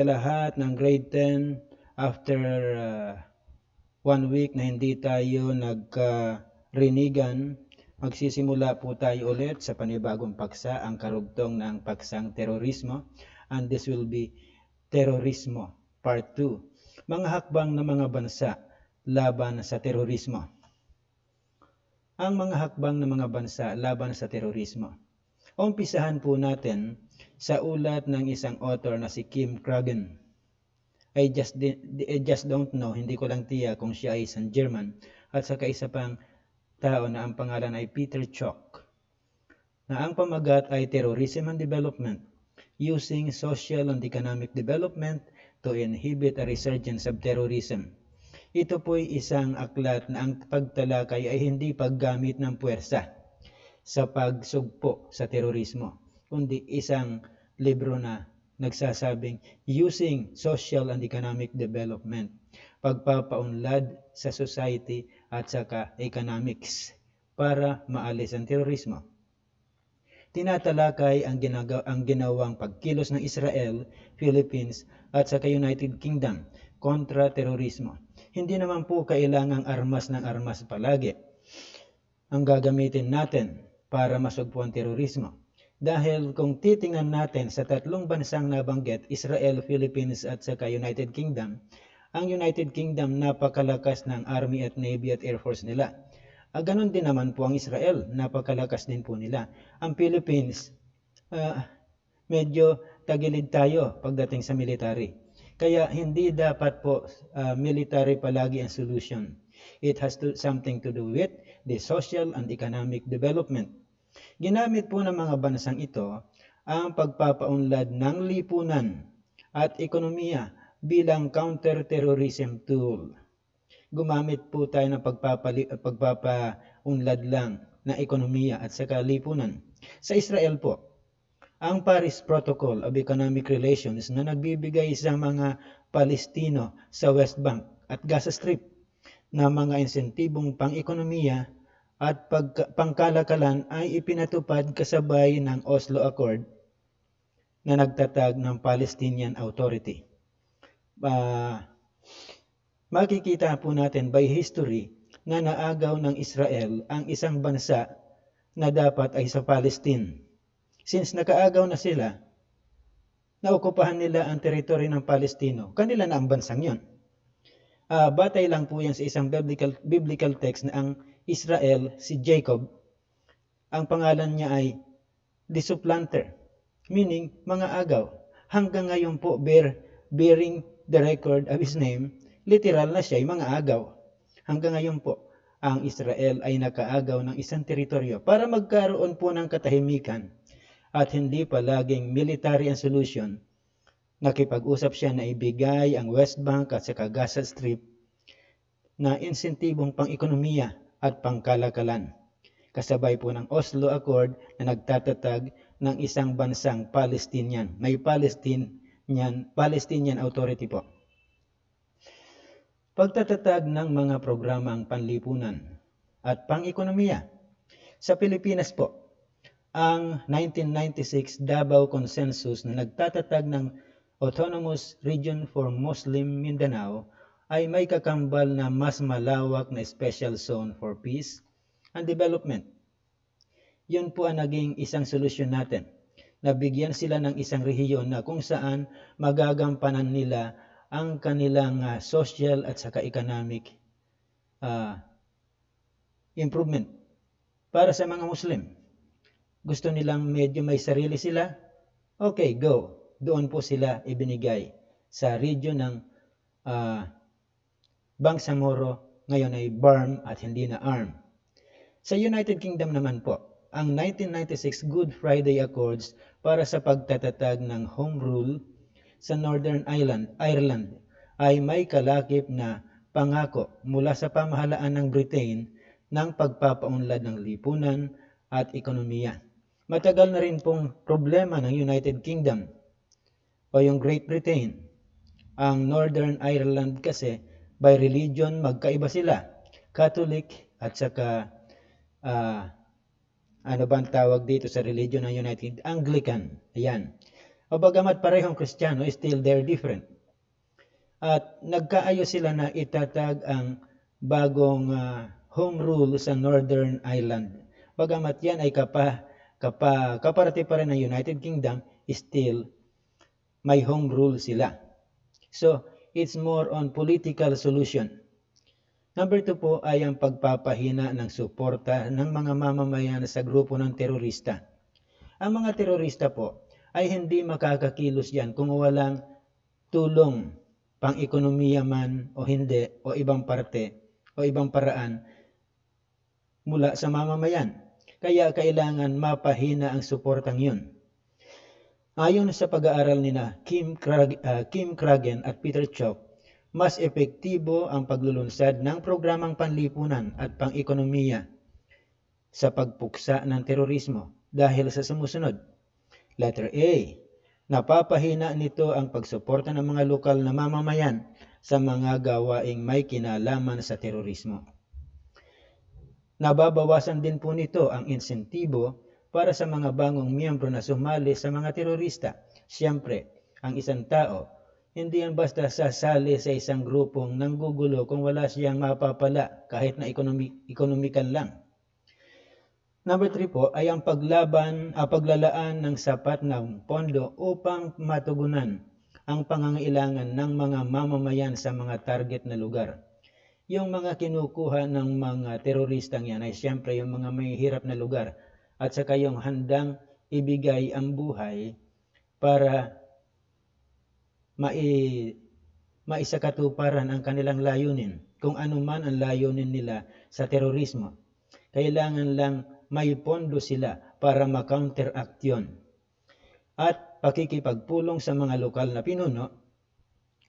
Lahat ng grade 10 after 1 week na hindi tayo nagkarinigan, magsisimula po tayo ulit sa panibagong paksa, ang karugtong ng paksang terorismo, and this will be Terorismo Part 2. Mga hakbang ng mga bansa laban sa terorismo. Ang mga hakbang ng mga bansa laban sa terorismo. Umpisahan po natin sa ulat ng isang author na si Kim Kragen. I just don't know, hindi ko lang tiyak kung siya ay isang German, at saka isa pang tao na ang pangalan ay Peter Chalk, na ang pamagat ay Terrorism and Development, Using Social and Economic Development to Inhibit a Resurgence of Terrorism. Ito po'y isang aklat na ang pagtalakay ay hindi paggamit ng puwersa sa pagsugpo sa terorismo, kundi isang libro na nagsasabing using social and economic development, pagpapaunlad sa society at saka economics para maalis ang terorismo. Tinatalakay ang ginawang pagkilos ng Israel, Philippines at saka United Kingdom kontra terorismo. Hindi naman po kailangang armas ng armas palagi ang gagamitin natin para masugpo ang terorismo. Dahil kung titingnan natin sa tatlong bansang nabanggit, Israel, Philippines at saka United Kingdom, ang United Kingdom napakalakas ng Army at Navy at Air Force nila. Ganon din naman po ang Israel, napakalakas din po nila. Ang Philippines, medyo tagilid tayo pagdating sa military. Kaya hindi dapat po military palagi ang solution. It has something to do with the social and economic development. Ginamit po ng mga bansang ito ang pagpapaunlad ng lipunan at ekonomiya bilang counter-terrorism tool. Gumamit po tayo ng pagpapaunlad lang na ekonomiya at saka lipunan. Sa Israel po, ang Paris Protocol of Economic Relations na nagbibigay sa mga Palestino sa West Bank at Gaza Strip na mga insentibong pang-ekonomiya at pangkalakalan ay ipinatupad kasabay ng Oslo Accord na nagtatag ng Palestinian Authority. Makikita po natin by history na naagaw ng Israel ang isang bansa na dapat ay sa Palestine. Since nakaagaw na sila, naokupahan nila ang teritoryo ng Palestino, kanila na ang bansang yon. Batay lang po yan sa isang biblical text na ang Israel, si Jacob, ang pangalan niya ay the supplanter, meaning mga agaw. Hanggang ngayon po, bearing the record of his name, literal na siya ay mga agaw. Hanggang ngayon po, ang Israel ay nakaagaw ng isang teritoryo para magkaroon po ng katahimikan at hindi palaging military ang solution. Nakipag-usap siya na ibigay ang West Bank at saka Gaza Strip na insentibong pang-ekonomiya at pangkalakalan. Kasabay po ng Oslo Accord na nagtatatag ng isang bansang Palestinian. May Palestinian Authority po. Pagtatatag ng mga programang panlipunan at pang-ekonomiya. Sa Pilipinas po, ang 1996 Davao Consensus na nagtatatag ng Autonomous Region for Muslim Mindanao ay may kakambal na mas malawak na special zone for peace and development. Yun po ang naging isang solusyon natin. Nabigyan sila ng isang rehiyon na kung saan magagampanan nila ang kanilang social at saka economic improvement para sa mga Muslim. Gusto nilang medyo may sarili sila? Okay, go. Doon po sila ibinigay sa region ng Bangsamoro, ngayon ay BARM at hindi na ARM. Sa United Kingdom naman po, ang 1996 Good Friday Accords para sa pagtatatag ng Home Rule sa Northern Ireland ay may kalakip na pangako mula sa pamahalaan ng Britain ng pagpapaunlad ng lipunan at ekonomiya. Matagal na rin pong problema ng United Kingdom o yung Great Britain. Ang Northern Ireland kasi by religion magkaiba sila, Catholic at saka ano ba ang tawag dito sa religion ng United? Anglican. Ayan. O bagamat parehong Kristiyano, still they're different. At nagkaayos sila na itatag ang bagong home rule sa Northern Ireland. Bagamat yan ay kaparati pa rin ng United Kingdom, still may home rule sila. So, it's more on political solution. Number 2 po ay ang pagpapahina ng suporta ng mga mamamayan sa grupo ng terorista. Ang mga terorista po ay hindi makakakilos yan kung walang tulong, pang-ekonomiya man o hindi, o ibang parte, o ibang paraan mula sa mamamayan. Kaya kailangan mapahina ang suportang yun. Ayon sa pag-aaral nina Kim Cragen at Peter Chow, mas epektibo ang paglulunsad ng programang panlipunan at pang-ekonomiya sa pagpuksa ng terorismo dahil sa sumusunod. Letter A. Napapahina nito ang pagsuporta ng mga lokal na mamamayan sa mga gawaing may kinalaman sa terorismo. Nababawasan din po nito ang insentibo para sa mga bagong miyembro na sumali sa mga terorista. Siyempre, ang isang tao, hindi yan basta sasali sa isang grupong nanggugulo kung wala siyang mapapala kahit na ekonomikal lang. Number 3 po ay ang paglalaan ng sapat na pondo upang matugunan ang pangangailangan ng mga mamamayan sa mga target na lugar. Yung mga kinukuha ng mga teroristang yan ay siyempre yung mga may hirap na lugar at saka yung handang ibigay ang buhay para maisakatuparan ang kanilang layunin, kung ano man ang layunin nila sa terorismo. Kailangan lang may pondo sila para ma-counteract yun. At pakikipagpulong sa mga lokal na pinuno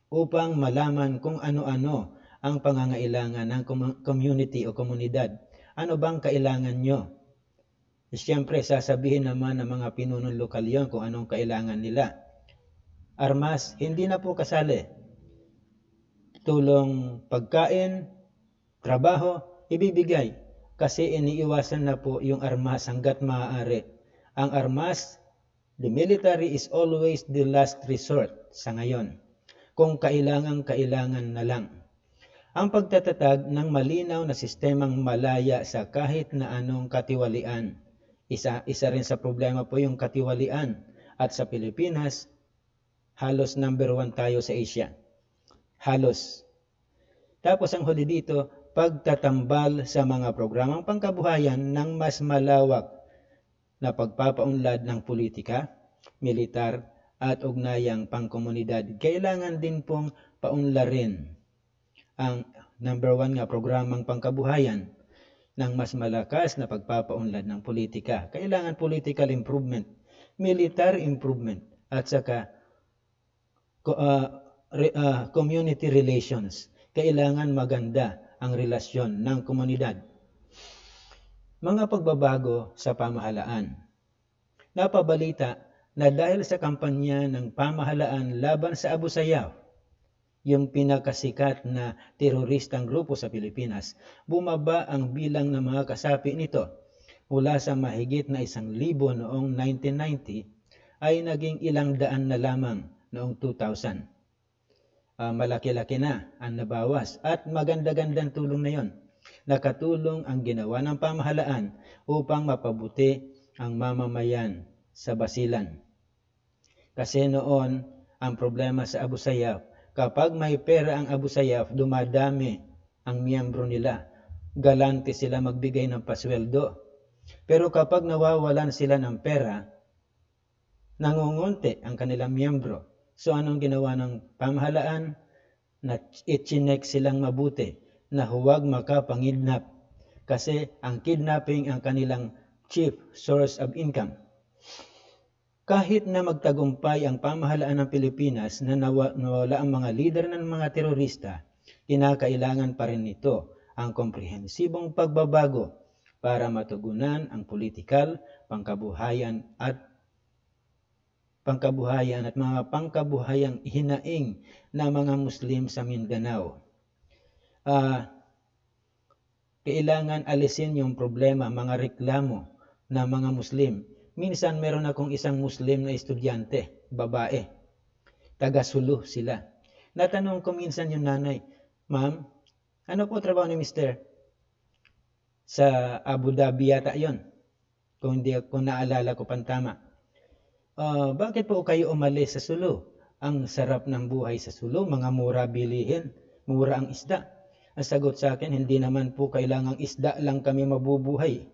upang malaman kung ano-ano ang pangangailangan ng community o komunidad. Ano bang kailangan nyo? Siyempre, sasabihin naman ng mga pinunong lokal yon kung anong kailangan nila. Armas, hindi na po kasali. Tulong pagkain, trabaho, ibibigay. Kasi iniiwasan na po yung armas hanggat maaari. Ang armas, the military is always the last resort sa ngayon. Kung kailangan na lang. Ang pagtatatag ng malinaw na sistemang malaya sa kahit na anong katiwalian. Isa rin sa problema po yung katiwalian. At sa Pilipinas, halos number 1 tayo sa Asia. Halos. Tapos ang huli dito, pagtatambal sa mga programang pangkabuhayan ng mas malawak na pagpapaunlad ng politika, militar at ugnayang pangkomunidad. Kailangan din pong paunlarin ang number 1 nga programang pangkabuhayan ng mas malakas na pagpapaunlad ng politika. Kailangan political improvement, military improvement, at saka community relations. Kailangan maganda ang relasyon ng komunidad. Mga pagbabago sa pamahalaan. Napabalita na dahil sa kampanya ng pamahalaan laban sa Abu Sayyaf, yung pinakasikat na teroristang grupo sa Pilipinas, bumaba ang bilang ng mga kasapi nito mula sa mahigit na 1,000 noong 1990 ay naging ilang daan na lamang noong 2000. Malaki-laki na ang nabawas at maganda-gandang tulong na yon. Nakatulong ang ginawa ng pamahalaan upang mapabuti ang mamamayan sa basilan. Kasi noon, ang problema sa Abu Sayyaf, kapag may pera ang Abu Sayyaf, dumadami ang miyembro nila. Galante sila magbigay ng pasweldo. Pero kapag nawawalan sila ng pera, nangungunti ang kanilang miyembro. So anong ginawa ng pamahalaan? Na i-chinek silang mabuti na huwag makapangidnap. Kasi ang kidnapping ang kanilang chief source of income. Kahit na magtagumpay ang pamahalaan ng Pilipinas na nawala ang mga lider ng mga terorista, kinakailangan pa rin nito ang komprehensibong pagbabago para matugunan ang politikal, pangkabuhayan at mga pangkabuhayang hinaing na mga Muslim sa Mindanao. Kailangan alisin yung problema, mga reklamo ng mga Muslim. Minsan meron akong isang Muslim na estudyante. babae. Taga-Sulu sila. Natanong ko minsan yung nanay, "Ma'am, ano po trabaho ni Mister?" Sa Abu Dhabi yata yon, kung naalala ko pang tama. Bakit po kayo umalis sa Sulu? Ang sarap ng buhay sa Sulu, mga mura bilihin, mura ang isda. Ang sagot sa akin, hindi naman po kailangang isda lang kami mabubuhay.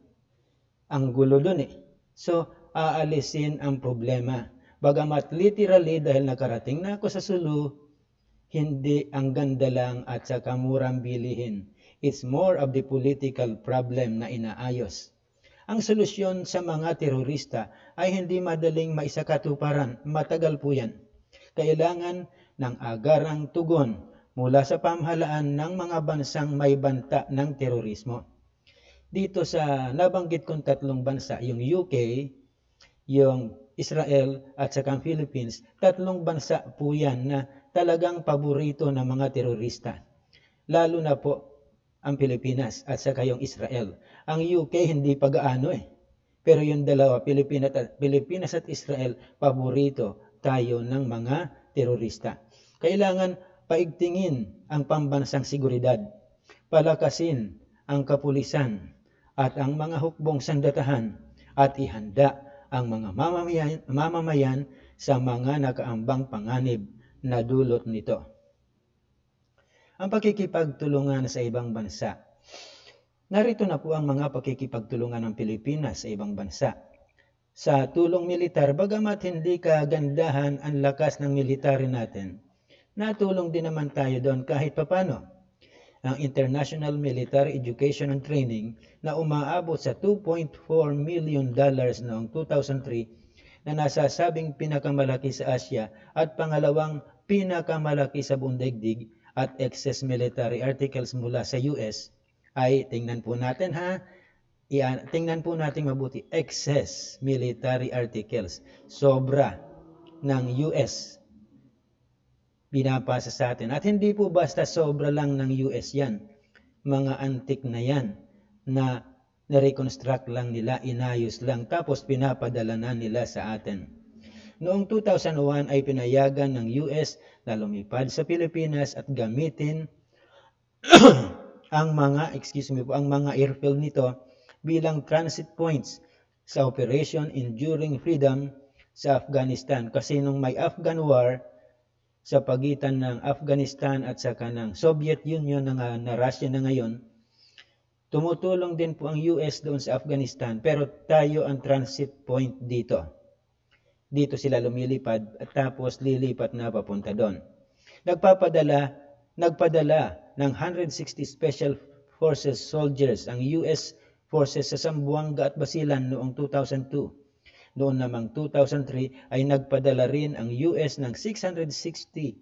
Ang gulo dun eh. So, aalisin ang problema. Bagamat literally, dahil nakarating na ako sa Sulu, hindi ang ganda lang at saka murang bilihin. It's more of the political problem na inaayos. Ang solusyon sa mga terorista ay hindi madaling maisakatuparan. Matagal po yan. Kailangan ng agarang tugon mula sa pamahalaan ng mga bansang may banta ng terorismo. Dito sa nabanggit kong tatlong bansa, yung UK, yung Israel at saka ang Philippines, tatlong bansa po yan na talagang paborito ng mga terorista. Lalo na po ang Pilipinas at saka yung Israel. Ang UK hindi pa gaano eh. Pero yung dalawa, Pilipinas at Israel, paborito tayo ng mga terorista. Kailangan paigtingin ang pambansang seguridad, palakasin ang kapulisan at ang mga hukbong sandatahan at ihanda ang mga mamamayan sa mga nakaambang panganib na dulot nito. Ang pakikipagtulungan sa ibang bansa. Narito na po ang mga pakikipagtulungan ng Pilipinas sa ibang bansa. Sa tulong militar, bagamat hindi kagandahan ang lakas ng military natin, natulong din naman tayo doon kahit papano. Ang International Military Education and Training na umaabot sa $2.4 million noong 2003 na nasasabing pinakamalaki sa Asia at pangalawang pinakamalaki sa buong daigdig at excess military articles mula sa US ay tingnan po natin tingnan po natin mabuti, excess military articles, sobra ng US pinapasa sa atin. At hindi po basta sobra lang ng US yan, mga antik na yan na na-reconstruct lang nila, inayos lang, tapos pinapadala na nila sa atin. Noong 2001 ay pinayagan ng US na lumipad sa Pilipinas at gamitin ang mga airfield nito bilang transit points sa Operation Enduring Freedom sa Afghanistan. Kasi nung may Afghan War sa pagitan ng Afghanistan at saka ng Soviet Union na Russia na ngayon, tumutulong din po ang US doon sa Afghanistan, pero tayo ang transit point dito. Dito sila lumilipad at tapos lilipat na papunta doon. Nagpadala ng 160 Special Forces soldiers ang US forces sa Zamboanga at Basilan noong 2002. Noong namang 2003 ay nagpadala rin ang US ng 660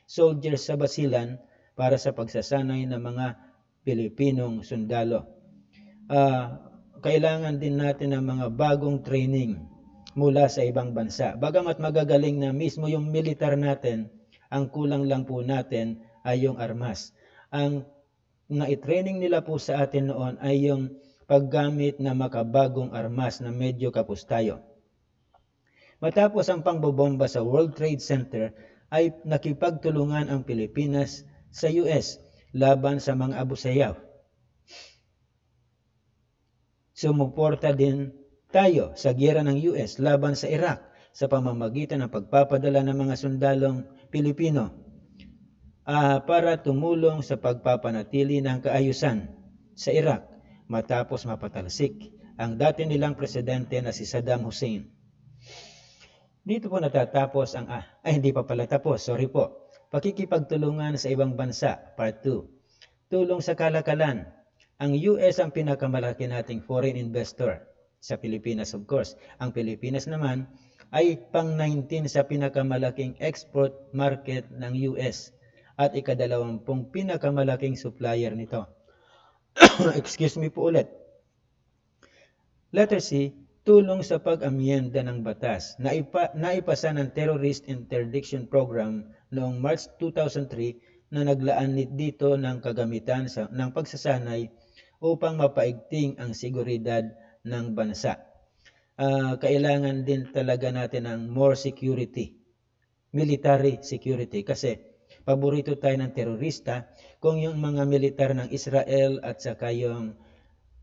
soldiers sa Basilan para sa pagsasanay ng mga Pilipinong sundalo. Kailangan din natin ng mga bagong training mula sa ibang bansa. Bagamat magagaling na mismo yung militar natin, ang kulang lang po natin ay yung armas. Ang na-training nila po sa atin noon ay yung paggamit na makabagong armas na medyo kapos tayo. Matapos ang pangbobomba sa World Trade Center, ay nakipagtulungan ang Pilipinas sa US laban sa mga Abu Sayyaf. Sumuporta din tayo sa giyera ng US laban sa Iraq sa pamamagitan ng pagpapadala ng mga sundalong Pilipino para tumulong sa pagpapanatili ng kaayusan sa Iraq matapos mapatalsik ang dati nilang presidente na si Saddam Hussein. Dito po natatapos hindi pa pala tapos, sorry po. Pakikipagtulungan sa ibang bansa, part 2. Tulong sa kalakalan. Ang US ang pinakamalaki nating foreign investor sa Pilipinas, of course. Ang Pilipinas naman ay pang-19 sa pinakamalaking export market ng US at ika-20 pinakamalaking supplier nito. Excuse me po ulit. Letter C, tulong sa pag-amyenda ng batas. Naipasa ng Terrorist Interdiction Program noong March 2003 na naglaan dito ng kagamitan ng pagsasanay upang mapaigting ang seguridad ng bansa. kailangan din talaga natin ng more security, military security, kasi paborito tayo ng terorista. Kung yung mga militar ng Israel at saka yung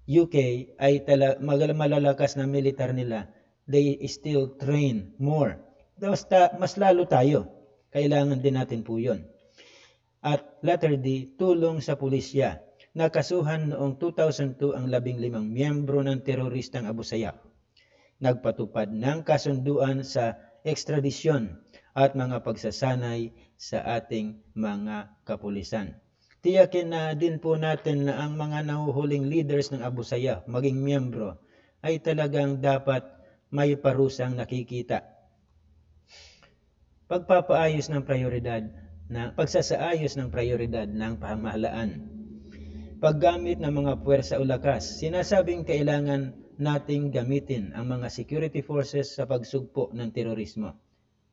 UK ay malalakas na militar nila, they still train more. Basta mas lalo tayo. Kailangan din natin po yun. At letter D, tulong sa pulisya. Nakasuhan noong 2002 ang 15 miyembro ng teroristang Abu Sayyaf. Nagpatupad ng kasunduan sa ekstradisyon at mga pagsasanay sa ating mga kapulisan. Tiyakin na din po natin na ang mga nahuhuling leaders ng Abu Sayyaf, maging miyembro, ay talagang dapat may parusang nakikita. Pagsasaayos ng prioridad ng pamahalaan. Paggamit ng mga puwersa o lakas, sinasabing kailangan nating gamitin ang mga security forces sa pagsugpo ng terorismo.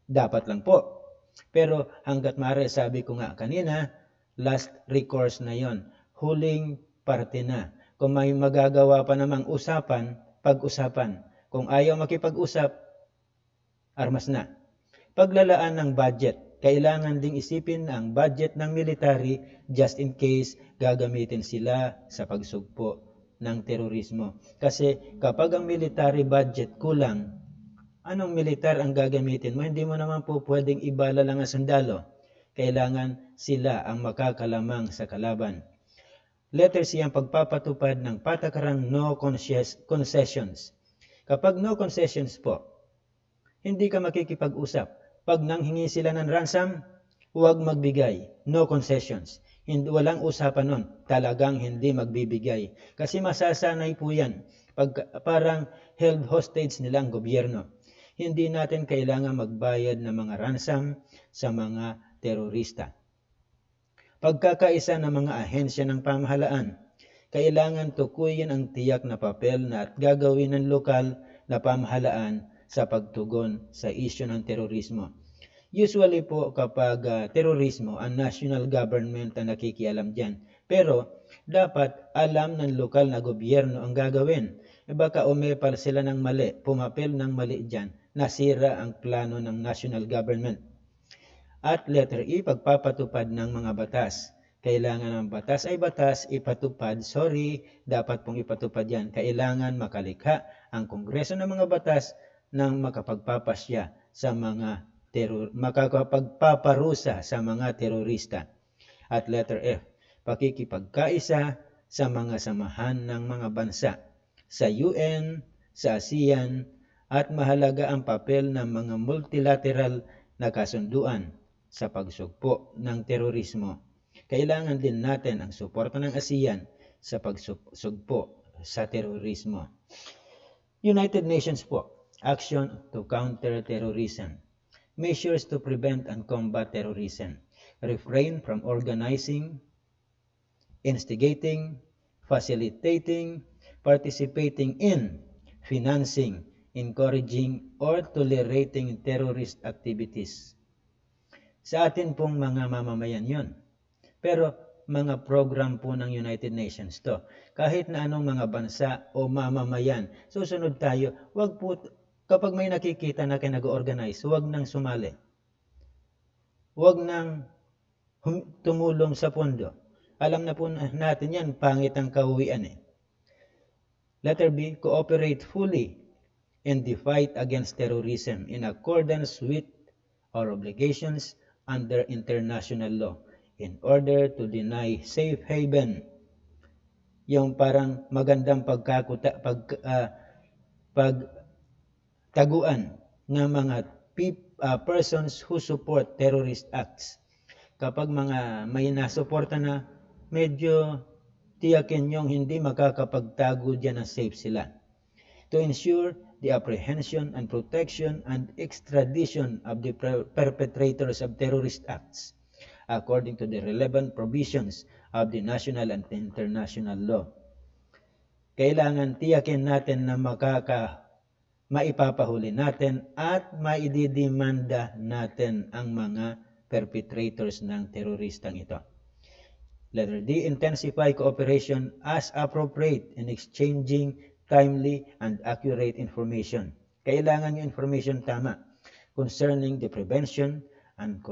Dapat lang po. Pero hanggat maaari, sabi ko nga kanina, last recourse na yon, huling parte na. Kung may magagawa pa namang pag-usapan. Kung ayaw makipag-usap, armas na. Paglalaan ng budget. Kailangan ding isipin ang budget ng military just in case gagamitin sila sa pagsugpo ng terorismo. Kasi kapag ang military budget kulang, anong militar ang gagamitin mo? Hindi mo naman po pwedeng ibala lang ang sundalo. Kailangan sila ang makakalamang sa kalaban. Letter C, ang pagpapatupad ng patakarang no concessions. Kapag no concessions po, hindi ka makikipag-usap. Pag nanghingi sila ng ransom, huwag magbigay. No concessions. Walang usapan nun. Talagang hindi magbibigay. Kasi masasanay po yan. Parang held hostage nila ang gobyerno. Hindi natin kailangan magbayad ng mga ransom sa mga terorista. Pagkakaisa ng mga ahensya ng pamahalaan. Kailangan tukuyin ang tiyak na papel na at gagawin ng lokal na pamahalaan sa pagtugon sa isyu ng terorismo. Usually po kapag terorismo, ang national government ang nakikialam dyan. Pero dapat alam ng lokal na gobyerno ang gagawin. Baka umepal sila ng mali, pumapel ng mali dyan, nasira ang plano ng national government. At letter E, pagpapatupad ng mga batas. Kailangan ang batas ay batas, ipatupad. Dapat pong ipatupad yan. Kailangan makalikha ang Kongreso ng mga batas nang makapagpapasya sa mga makakapagpaparusa sa mga terorista. At letter F, pakikipagkaisa sa mga samahan ng mga bansa, sa UN, sa ASEAN, at mahalaga ang papel ng mga multilateral na kasunduan sa pagsugpo ng terorismo. Kailangan din natin ang suporta ng ASEAN sa pagsugpo sa terorismo. United Nations po, Action to Counter Terrorism. Measures to prevent and combat terrorism. Refrain from organizing, instigating, facilitating, participating in, financing, encouraging, or tolerating terrorist activities. Sa atin pong mga mamamayan yon. Pero mga program po ng United Nations to. Kahit na anong mga bansa o mamamayan, susunod tayo, wag po, kapag may nakikita na kayo nag-organize, huwag nang sumali. Huwag nang tumulong sa pondo. Alam na po natin yan, pangit ang kauwian eh. Letter B, cooperate fully in the fight against terrorism in accordance with our obligations under international law in order to deny safe haven. Yung parang magandang pagtaguan ng mga persons who support terrorist acts. Kapag may nasuporta na, medyo tiyakin yung hindi makakapagtago dyan na safe sila. To ensure the apprehension and protection and extradition of the perpetrators of terrorist acts according to the relevant provisions of the national and international law. Kailangan tiyakin natin na maipapahuli natin at maididemanda natin ang mga perpetrators ng teroristang ito. Letter D, intensify cooperation as appropriate in exchanging timely and accurate information. Kailangan yung information tama concerning the prevention and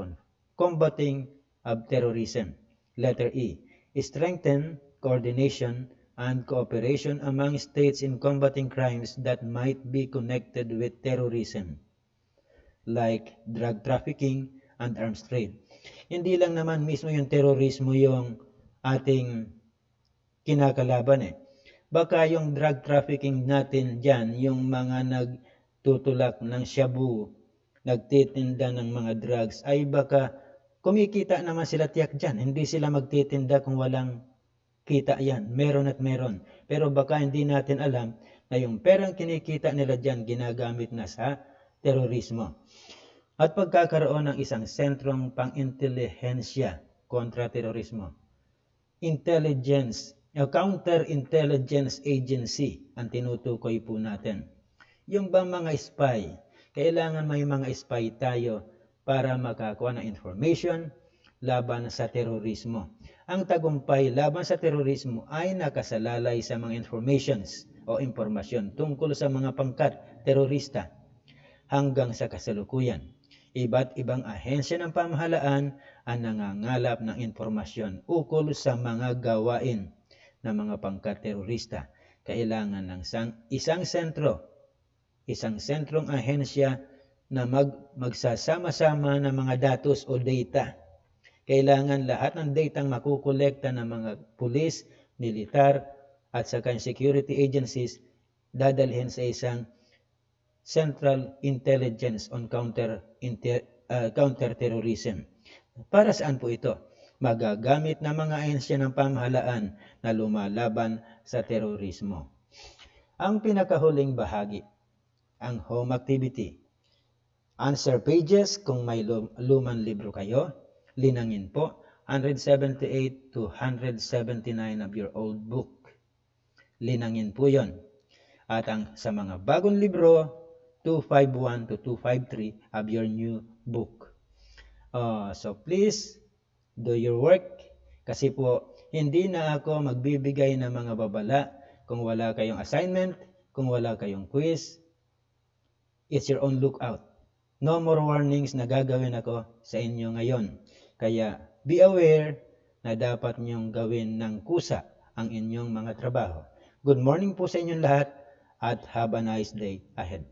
combating of terrorism. Letter E. Strengthen coordination and cooperation among states in combating crimes that might be connected with terrorism, like drug trafficking and arms trade. Hindi lang naman mismo yung terorismo yung ating kinakalaban eh. Baka yung drug trafficking natin dyan, yung mga nagtutulak ng shabu, nagtitinda ng mga drugs, ay baka kumikita naman sila tiyak dyan. Hindi sila magtitinda kung walang kita yan. Meron at meron. Pero baka hindi natin alam na yung perang kinikita nila dyan ginagamit na sa terorismo. At pagkakaroon ng isang sentrong pang-intelihensya kontra terorismo. Counter-intelligence agency ang tinutukoy po natin. Yung bang mga spy, kailangan may mga spy tayo para makakuha ng information laban sa terorismo. Ang tagumpay laban sa terorismo ay nakasalalay sa mga informations o impormasyon tungkol sa mga pangkat terorista hanggang sa kasalukuyan. Iba't ibang ahensya ng pamahalaan ang nangangalap ng impormasyon ukol sa mga gawain ng mga pangkat terorista. Kailangan ng isang sentrong ahensya na magsasama-sama ng mga datos o data. Kailangan lahat ng data makukolekta ng mga pulis, militar, at saka security agencies dadalhin sa isang Central Intelligence on Counterterrorism. Para saan po ito? Magagamit ng mga ahensya ng pamahalaan na lumalaban sa terorismo. Ang pinakahuling bahagi, ang home activity. Answer pages kung may lumang libro kayo. Linangin po 178 to 179 of your old book. Linangin po yon. At sa mga bagong libro, 251 to 253 of your new book. So please, do your work. Kasi po, hindi na ako magbibigay ng mga babala kung wala kayong assignment, kung wala kayong quiz. It's your own lookout. No more warnings na gagawin ako sa inyo ngayon. Kaya be aware na dapat niyong gawin ng kusa ang inyong mga trabaho. Good morning po sa inyong lahat at have a nice day ahead.